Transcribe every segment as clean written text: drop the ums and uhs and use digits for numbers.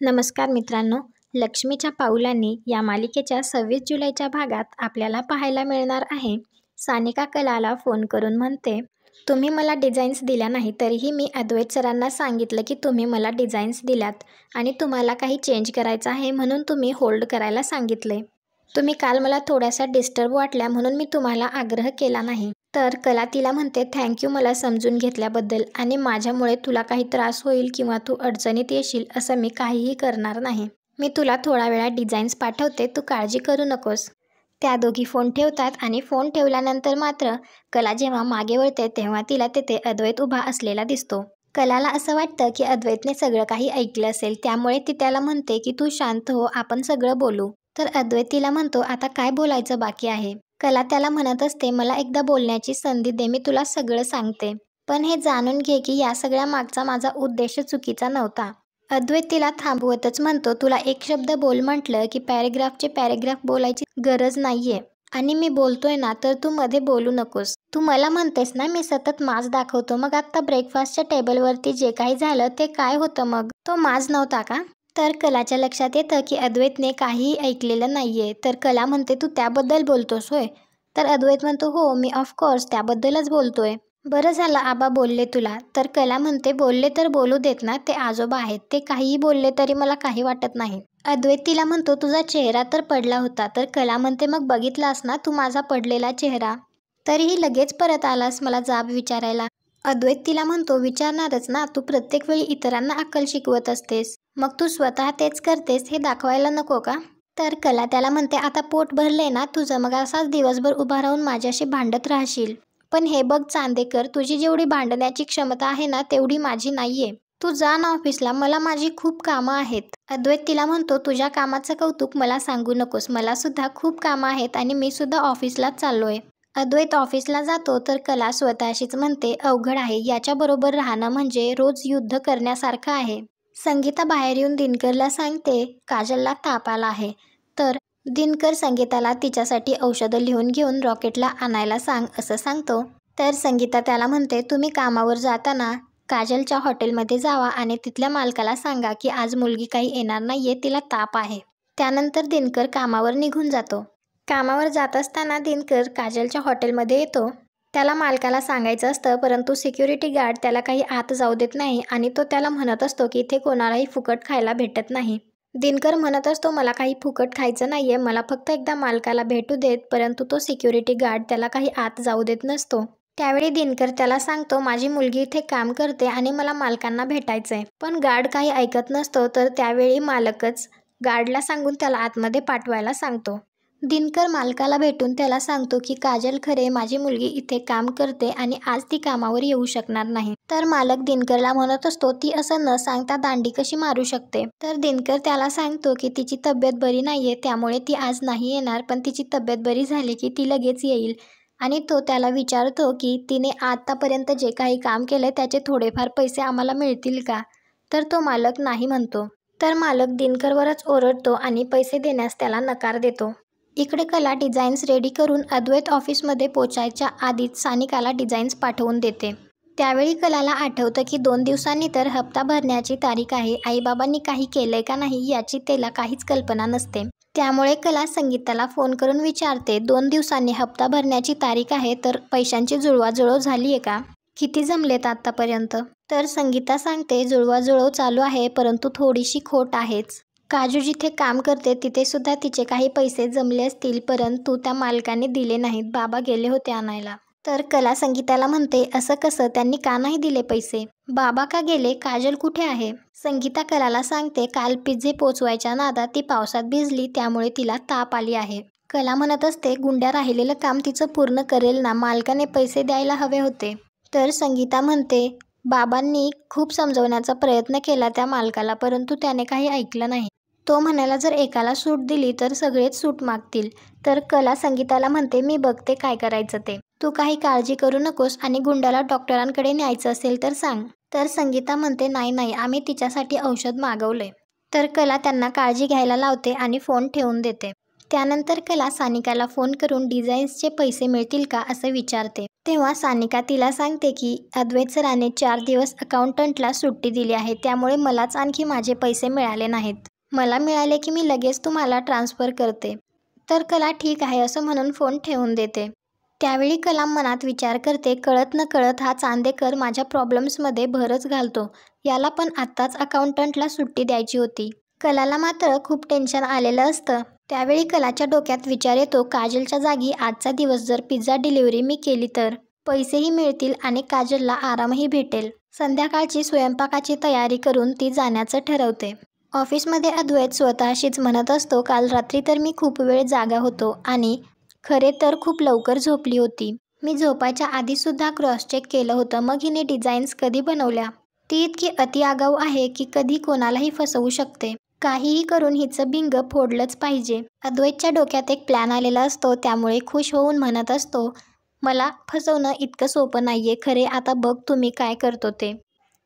नमस्कार मित्रांनो, लक्ष्मीच्या पाऊलांनी या मालिकेच्या 26 जुलैच्या भागात आपल्याला पाहायला मिळणार आहे. सानिका कलाला फोन करून म्हणते, तुम्ही मला डिझाईन्स दिल्या नाही तरीही मी अद्वैत सरांना सांगितलं की तुम्ही मला डिझाईन्स दिल्यात आणि तुम्हाला काही चेंज करायचं आहे म्हणून तुम्ही होल्ड करायला सांगितले. तुम्ही काल मला थोड्याशा डिस्टर्ब वाटल्या म्हणून मी तुम्हाला आग्रह केला नाही. तर कला तिला म्हणते, थँक्यू मला समजून घेतल्याबद्दल आणि माझ्यामुळे तुला काही त्रास होईल किंवा तू अडचणीत येशील असं मी काहीही करणार नाही. मी तुला थोडा वेळा डिझाईन्स पाठवते, तू काळजी करू नकोस. त्या दोघी फोन ठेवतात आणि फोन ठेवल्यानंतर मात्र कला जेव्हा मागे वळते तेव्हा तिला तिथे अद्वैत उभा असलेला दिसतो. कलाला असं वाटतं की अद्वैतने सगळं काही ऐकलं असेल, त्यामुळे ती त्याला म्हणते की तू शांत हो, आपण सगळं बोलू. तर अद्वैत तिला म्हणतो, आता काय बोलायचं बाकी आहे. कला त्याला म्हणत असते, मला एकदा बोलण्याची संधी दे, मी तुला सगळं सांगते. पण हे जाणून घे की या सगळ्या मागचा माझा उद्देश चुकीचा नव्हता. अद्वैत तिला थांबवतच म्हणतो, तुला एक शब्द बोल म्हटलं की पॅरेग्राफचे पॅरेग्राफ बोलायची गरज नाहीये आणि मी बोलतोय ना तर तू मध्ये बोलू नकोस. तू मला म्हणतेस ना मी सतत माज दाखवतो, मग आता ब्रेकफास्टच्या टेबलवरती जे काही झालं ते काय होतं, मग तो माज नव्हता का? तर कलाच्या लक्षात येतं की अद्वैतने काहीही ऐकलेलं नाहीये. तर कला म्हणते, तू त्याबद्दल बोलतोस होय? तर अद्वैत म्हणतो, हो मी ऑफकोर्स त्याबद्दलच बोलतोय. बरं झालं आबा बोलले तुला. तर कला म्हणते, बोलले तर बोलू देत ना, ते आजोबा आहेत, ते काहीही बोलले तरी मला काही वाटत नाही. अद्वैत तिला म्हणतो, तुझा चेहरा तर पडला होता. तर कला म्हणते, मग बघितलास ना तू माझा पडलेला चेहरा, तरीही लगेच परत आलास मला जाब विचारायला. अद्वैत तिला म्हणतो, विचारणारच ना, तू प्रत्येक वेळी इतरांना अक्कल शिकवत असतेस, मग तू स्वतः तेच करतेस हे दाखवायला नको का? तर कला त्याला म्हणते, आता पोट भरले ना तुझं, मग असाच दिवसभर उभा राहून माझ्याशी भांडत राहशील. पण हे बघ चांदेकर, तुझी जेवढी भांडण्याची क्षमता आहे ना तेवढी माझी नाहीये. तू जा ना ऑफिसला, मला माझी खूप कामं आहेत. अद्वैत तिला म्हणतो, तुझ्या कामाचं कौतुक मला सांगू नकोस, मला सुद्धा खूप कामं आहेत आणि मी सुद्धा ऑफिसलाच चाललोय. अद्वैत ऑफिसला जातो तर कला स्वतःशीच म्हणते, अवघड आहे, याच्याबरोबर राहणं म्हणजे रोज युद्ध करण्यासारखं आहे. संगीता बाहेर येऊन दिनकरला सांगते, काजलला ताप आला आहे. तर दिनकर संगीताला तिच्यासाठी औषधं लिहून घेऊन रॉकेटला आणायला सांग असं सांगतो. तर संगीता त्याला म्हणते, तुम्ही कामावर जाताना काजलच्या हॉटेलमध्ये जावा आणि तिथल्या मालकाला सांगा की आज मुलगी काही येणार नाहीये, तिला ताप आहे. त्यानंतर दिनकर कामावर निघून जातो. कामावर जात असताना दिनकर काजलच्या हॉटेलमध्ये येतो. त्याला मालकाला सांगायचं असतं, परंतु सिक्युरिटी गार्ड त्याला काही आत जाऊ देत नाही आणि तो त्याला म्हणत असतो की इथे कोणालाही फुकट खायला भेटत नाही. दिनकर म्हणत असतो, मला काही फुकट खायचं नाहीये, मला फक्त एकदा मालकाला भेटू देत, परंतु तो सिक्युरिटी गार्ड त्याला काही आत जाऊ देत नसतो. त्यावेळी दिनकर त्याला सांगतो, माझी मुलगी इथे काम करते आणि मला मालकांना भेटायचंय. पण गार्ड काही ऐकत नसतो. तर त्यावेळी मालकच गार्डला सांगून त्याला आतमध्ये पाठवायला सांगतो. दिनकर मालकाला भेटून त्याला सांगतो की काजल खरे माझी मुलगी इथे काम करते आणि आज ती कामावर येऊ शकणार नाही. तर मालक दिनकरला म्हणत असतो, ती असं न सांगता दांडी कशी मारू शकते. तर दिनकर त्याला सांगतो की तिची तब्येत बरी नाहीये, त्यामुळे ती आज नाही येणार, पण तिची तब्येत बरी झाली की ती लगेच येईल. आणि तो त्याला विचारतो की तिने आतापर्यंत जे काही काम केलंय त्याचे थोडेफार पैसे आम्हाला मिळतील का? तर तो मालक नाही म्हणतो. तर मालक दिनकरवरच ओरडतो आणि पैसे देण्यास त्याला नकार देतो. इकडे कला डिझाईन्स रेडी करून अद्वैत ऑफिसमध्ये पोचायच्या आधीच सानिकाला डिझाईन्स पाठवून देते. त्यावेळी कलाला आठवतं की 2 दिवसांनी तर हप्ता भरण्याची तारीख आहे. आईबाबांनी काही केलंय का नाही याची त्याला काहीच कल्पना नसते. त्यामुळे कला संगीताला फोन करून विचारते, 2 दिवसांनी हप्ता भरण्याची तारीख आहे, तर पैशांची जुळवाजुळव झाली आहे का? किती जमलेत आत्तापर्यंत? तर संगीता सांगते, जुळवाजुळव चालू आहे, परंतु थोडीशी खोट आहेच. काजू जिथे काम करते तिथे सुद्धा तिचे काही पैसे जमले असतील, परंतु त्या मालकाने दिले नाहीत, बाबा गेले होते आणायला. तर कला संगीताला म्हणते, असं कसं, त्यांनी का नाही दिले पैसे? बाबा का गेले? काजल कुठे आहे? संगीता कलाला सांगते, काल पिझ्झे पोचवायच्या नादात ती पावसात भिजली, त्यामुळे तिला ताप आली आहे. कला म्हणत असते, गुंड्या राहिलेलं काम तिचं पूर्ण करेल ना, मालकाने पैसे द्यायला हवे होते. तर संगीता म्हणते, बाबांनी खूप समजवण्याचा प्रयत्न केला त्या मालकाला, परंतु त्याने काही ऐकलं नाही. तो म्हणाला जर एकाला सूट दिली तर सगळेच सूट मागतील. तर कला संगीताला म्हणते, मी बघते काय करायचं ते, तू काही काळजी करू नकोस आणि गुंडाला डॉक्टरांकडे न्यायचं असेल तर सांग. तर संगीता म्हणते, नाही आम्ही तिच्यासाठी औषध मागवलंय. तर कला त्यांना काळजी घ्यायला लावते आणि फोन ठेवून देते. त्यानंतर कला सानिकाला फोन करून डिझाईन्सचे पैसे मिळतील का असं विचारते. तेव्हा सानिका तिला सांगते की अद्वैत सरांनी 4 दिवस अकाउंटंटला सुट्टी दिली आहे, त्यामुळे मलाच आणखी माझे पैसे मिळाले नाहीत. मला मिळाले की मी लगेच तुम्हाला ट्रान्सफर करते. तर कला ठीक आहे असं म्हणून फोन ठेवून देते. त्यावेळी कला मनात विचार करते, कळत न कळत हा चांदेकर माझ्या प्रॉब्लेम्समध्ये भरच घालतो. याला पण आत्ताच अकाउंटंटला सुट्टी द्यायची होती. कलाला मात्र खूप टेन्शन आलेलं असतं. त्यावेळी कलाच्या डोक्यात विचार येतो, काजलच्या जागी आजचा दिवस जर पिझ्झा डिलिव्हरी मी केली तर पैसेही मिळतील आणि काजलला आरामही भेटेल. संध्याकाळची स्वयंपाकाची तयारी करून ती जाण्याचं ठरवते. ऑफिसमध्ये अद्वैत स्वतःशीच म्हणत असतो, काल रात्री तर मी खूप वेळ जागा होतो आणि खरे तर खूप लवकर झोपली होती. मी झोपायच्या आधीसुद्धा क्रॉस चेक केलं होतं. मग हिने डिझाईन्स कधी बनवल्या? ती इतकी अति आगाऊ आहे की कधी कोणालाही फसवू शकते. काहीही करून हिचं बिंग फोडलंच पाहिजे. अद्वैतच्या डोक्यात एक प्लॅन आलेला असतो, त्यामुळे खुश होऊन म्हणत असतो, मला फसवणं इतकं सोपं नाहीये. खरे आता बघ तुम्ही काय करतो ते.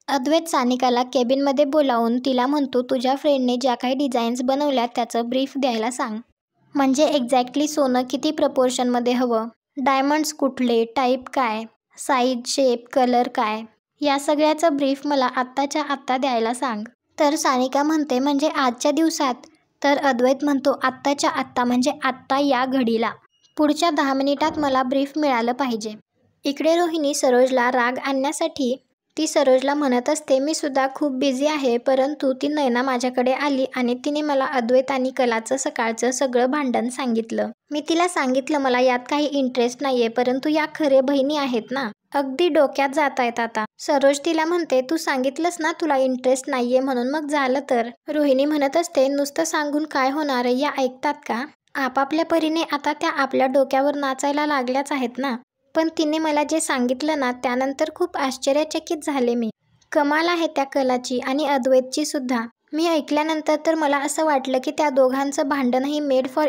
अद्वैत सानिकाला केबिनमध्ये बोलावून तिला म्हणतो, तुझ्या फ्रेंडने ज्या काही डिझाईन्स बनवल्या त्याचं ब्रीफ द्यायला सांग. म्हणजे एक्झॅक्टली सोनं किती प्रपोर्शनमध्ये हवं, डायमंड्स कुठले, टाईप काय, साईज, शेप, कलर काय, या सगळ्याचं ब्रीफ मला आत्ताच्या आत्ता द्यायला सांग. तर सानिका म्हणते, म्हणजे आजच्या दिवसात? तर अद्वैत म्हणतो, आत्ताच्या आत्ता म्हणजे आत्ता या घडीला. पुढच्या 10 मिनिटात मला ब्रीफ मिळालं पाहिजे. इकडे रोहिणी सरोजला राग आणण्यासाठी ती सरोजला म्हणत असते, मी सुद्धा खूप बिझी आहे, परंतु ती नैना माझ्याकडे आली आणि तिने मला अद्वैत आणि कलाचं सकाळचं सगळं भांडण सांगितलं. मी तिला सांगितलं मला यात काही इंटरेस्ट नाहीये, परंतु या खरे बहिणी आहेत ना, अगदी डोक्यात जातायत आता. सरोज तिला म्हणते, तू सांगितलंस ना तुला इंटरेस्ट नाहीये म्हणून, मग झालं तर. रोहिणी म्हणत असते, नुसतं सांगून काय होणार, या ऐकतात का? आपापल्या परीने आता त्या आपल्या डोक्यावर नाचायला लागल्याच आहेत ना. पण तिने मला जे सांगितलं ना त्यानंतर खूप आश्चर्यचकित झाले मी. कमाल आहे त्या कलाची आणि अद्वैतची सुद्धा. मी ऐकल्यानंतर तर मला असं वाटलं की त्या दोघांचं भांडणही मेड फॉर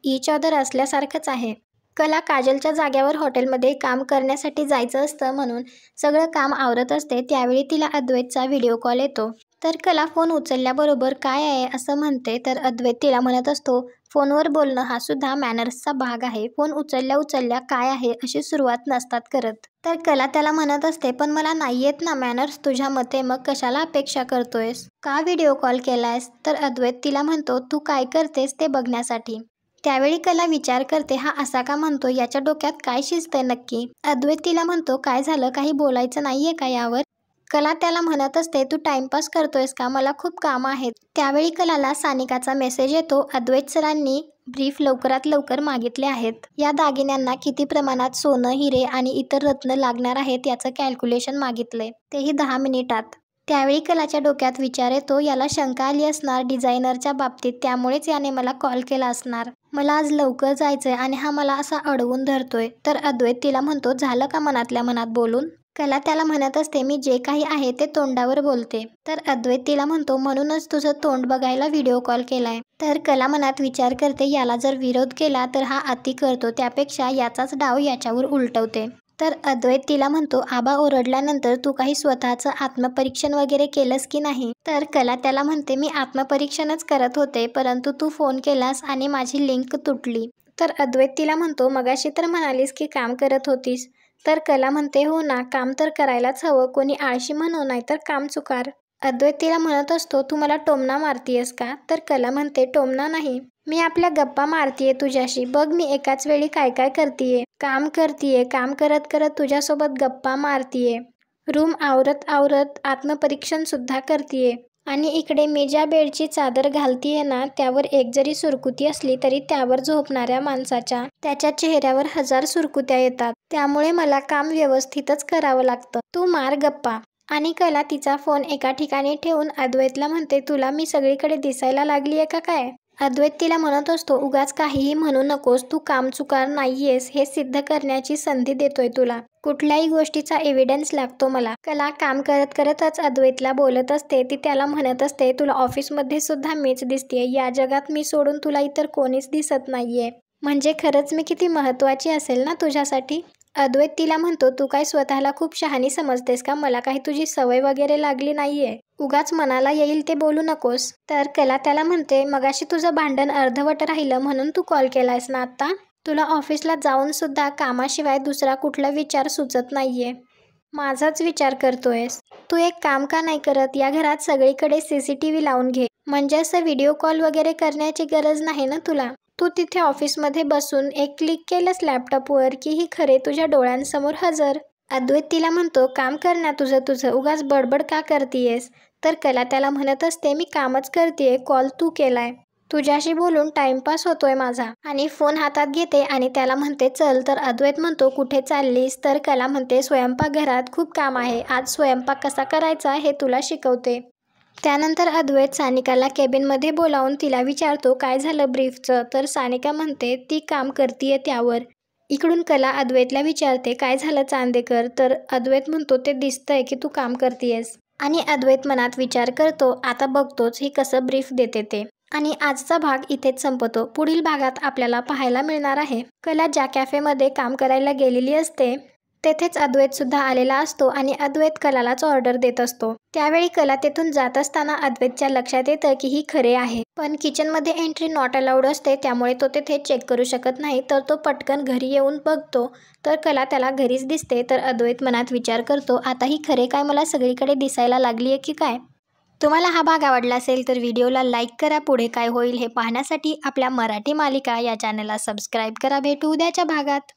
ईच अदर असल्यासारखंच आहे. कला काजलच्या जाग्यावर हॉटेलमध्ये काम करण्यासाठी जायचं असतं म्हणून सगळं काम आवरत असते. त्यावेळी तिला अद्वैतचा व्हिडिओ कॉल येतो. तर कला फोन उचलल्याबरोबर काय आहे असं म्हणते. तर अद्वैत तिला म्हणत असतो, फोनवर बोलणं हा सुद्धा मॅनर्सचा भाग आहे. फोन उचलल्या उचलल्या काय आहे अशी सुरुवात नसतात करत. तर कला त्याला म्हणत असते, पण मला नाही येत ना मॅनर्स तुझ्या मते, मग कशाला अपेक्षा करतोयस? का व्हिडिओ कॉल केलायस? तर अद्वैत तिला म्हणतो, तू काय करतेस ते बघण्यासाठी. त्यावेळी कला विचार करते, हा असा का म्हणतो, याच्या डोक्यात काय शिजतंय नक्की? अद्वैत तिला म्हणतो, काय झालं, काही बोलायचं नाहीये का यावर? कला त्याला म्हणत असते, तू टाइमपास करतोयस का, मला खूप कामं आहेत. त्यावेळी कलाला सानिकाचा मेसेज येतो, अद्वैत सरांनी ब्रीफ लवकरात लवकर मागितले आहेत. या दागिन्यांना किती प्रमाणात सोनं, हिरे आणि इतर रत्न लागणार आहेत याचं कॅल्क्युलेशन मागितलंय, तेही 10 मिनिटात. त्यावेळी कलाच्या डोक्यात विचार येतो, याला शंका आली असणार डिझायनरच्या बाबतीत, त्यामुळेच याने मला कॉल केला असणार. मला आज लवकर जायचंय आणि हा मला असा अडवून धरतोय. तर अद्वैत तिला म्हणतो, झालं का मनातल्या मनात बोलून? कला त्याला म्हणत असते, मी जे काही आहे ते तोंडावर बोलते. तर अद्वैत तिला म्हणतो, म्हणूनच तुझं तोंड बघायला व्हिडिओ कॉल केलाय. तर कला मनात विचार करते, याला जर विरोध केला तर हा अति करतो, त्यापेक्षा याचाच डाव याच्यावर उलटवते. तर अद्वैत तिला म्हणतो, आबा ओरडल्यानंतर तू काही स्वतःचं आत्मपरीक्षण वगैरे केलंस की नाही? तर कला त्याला म्हणते, मी आत्मपरीक्षणच करत होते, परंतु तू फोन केलास आणि माझी लिंक तुटली. तर अद्वैत तिला म्हणतो, मगाशी तर म्हणालीस की काम करत होतीस. तर कला म्हणते, हो ना, काम तर करायलाच हवं, कोणी आळशी म्हणो नाही तर काम चुकार. अद्वैत तिला म्हणत असतो, तू मला टोमणा मारतीयस का? तर कला म्हणते, टोमणा नाही, मी आपल्या गप्पा मारतीये तुझ्याशी. बघ मी एकाच वेळी काय काय करतीये, काम करतीये, काम करत करत तुझ्यासोबत गप्पा मारतीये, रूम आवरत आवरत आत्मपरीक्षण सुद्धा करतीये, आणि इकडे मी ज्या बेडची चादर घालतीये ना त्यावर एक जरी सुरकुती असली तरी त्यावर झोपणाऱ्या माणसाच्या त्याच्या चेहऱ्यावर 1000 सुरकुत्या येतात. त्यामुळे मला काम व्यवस्थितच करावं लागतं. तू मार गप्पा. आणि कला तिचा फोन एका ठिकाणी ठेवून अद्वैतला म्हणते, तुला मी सगळीकडे दिसायला लागलीये का काय? अद्वैत तिला म्हणत असतो, उगाच काहीही म्हणू नकोस, तू कामचुकार नाहीयेस हे सिद्ध करण्याची संधी देतोय तुला. कुठल्याही गोष्टीचा एव्हिडन्स लागतो मला. कला काम करत करतच अद्वैतला बोलत असते. ती त्याला म्हणत असते, तुला ऑफिसमध्ये सुद्धा मीच दिसतेय, या जगात मी सोडून तुला इतर कोणीच दिसत नाहीये. म्हणजे खरंच मी किती महत्त्वाची असेल ना तुझ्यासाठी? अद्वैत तिला म्हणतो, तू काय स्वतःला खूप शहाणी समजतेस का? मला काही तुझी सवय वगैरे लागली नाहीये. उगाच मनाला येईल ते बोलू नकोस. तर कला त्याला म्हणते, मगाशी तुझं भांडण अर्धवट राहिलं म्हणून तू कॉल केलायस ना आता? तुला ऑफिसला जाऊन सुद्धा कामाशिवाय दुसरा कुठला विचार सुचत नाहीये. माझाच विचार करतोयस. तू एक काम का नाही करत, या घरात सगळीकडे CCTV लावून घे. म्हणजे असं व्हिडिओ कॉल वगैरे करण्याची गरज नाही ना तुला. तू तिथे ऑफिसमध्ये बसून एक क्लिक केलंस लॅपटॉपवर की ही खरे तुझ्या डोळ्यांसमोर हजर. अद्वैत तिला म्हणतो, काम कर ना तुझं, उगाच बडबड का करतीयेस? तर कला त्याला म्हणत असते, मी कामच करतेय, कॉल तू केलाय. तुझ्याशी बोलून टाइमपास होतोय माझा. आणि फोन हातात घेते आणि त्याला म्हणते चल. तर अद्वैत म्हणतो, कुठे चाललीस? तर कला म्हणते, स्वयंपाकघरात खूप काम आहे, आज स्वयंपाक कसा करायचा हे तुला शिकवते. त्यानंतर अद्वैत सानिकाला केबिनमध्ये बोलावून तिला विचारतो, काय झालं ब्रीफचं? तर सानिका म्हणते ती काम करतीये त्यावर. इकडून कला अद्वैतला विचारते, काय झालं चांदेकर? तर अद्वैत म्हणतो, ते दिसतंय की तू काम करतीयस. आणि अद्वैत मनात विचार करतो, आता बघतोच ही कसं ब्रीफ देते ते. आणि आजचा भाग इथेच संपतो. पुढील भागात आपल्याला पाहायला मिळणार आहे, कला ज्या कॅफेमध्ये काम करायला गेलेली असते तेथेच अद्वैत सुद्धा आलेला असतो आणि अद्वैत कलालाच ऑर्डर देत असतो. त्यावेळी कला तेथून जात असताना अद्वैतच्या लक्षात येतं की ही खरे आहे, पण किचनमध्ये एंट्री नॉट अलाउड असते, त्यामुळे तो तेथे चेक करू शकत नाही. तर तो पटकन घरी येऊन बघतो, तर कला त्याला घरीच दिसते. तर अद्वैत मनात विचार करतो, आता ही खरे काय मला सगळीकडे दिसायला लागली आहे की काय? तुम्हाला हा भाग आवडला असेल तर व्हिडिओला लाईक करा. पुढे काय होईल हे पाहण्यासाठी आपल्या मराठी मालिका या चॅनलला सबस्क्राईब करा. भेटू उद्याच्या भागात.